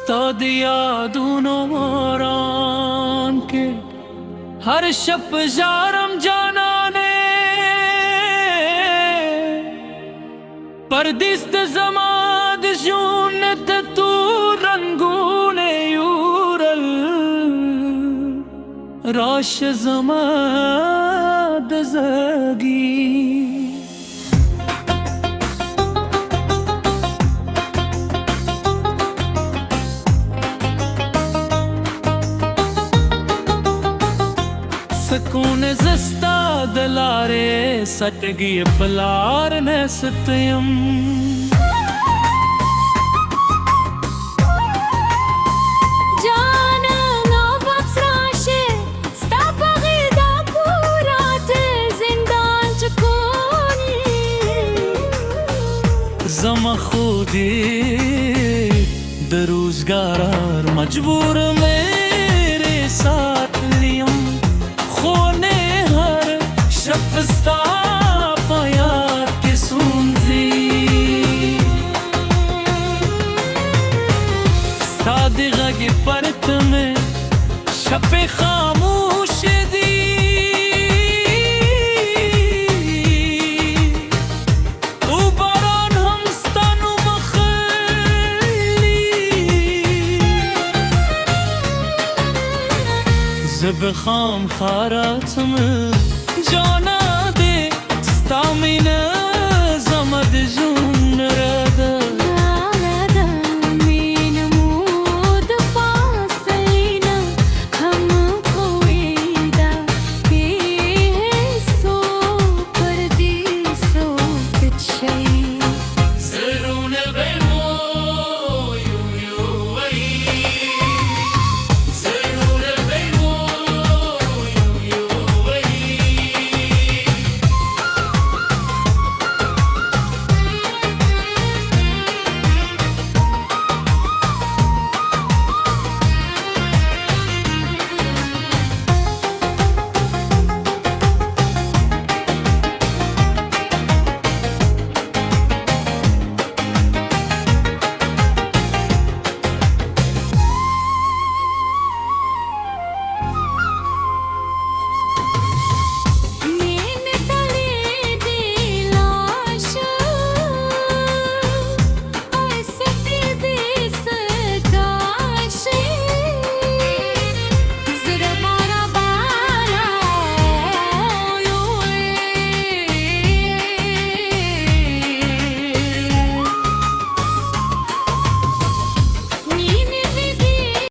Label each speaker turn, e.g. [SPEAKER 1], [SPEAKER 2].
[SPEAKER 1] استاد یادونو باران کے ہر شب جارم جانانے پردیست زماد جونت تو رنگون یورل راش زماد زگی سکون زستا دلارے سٹگی پلار نستیم
[SPEAKER 2] جان نوبت راشه ستا بغیدا پورات زندان چکونی
[SPEAKER 1] زم خودی دروزگار مجبور میرے ساتھ لیم خونے ہر شفستا پایات کے سونزی صادقہ کی پرت میں شپ خاموش دی او باران ہمستانو مخلی زب خام خارات میں جانا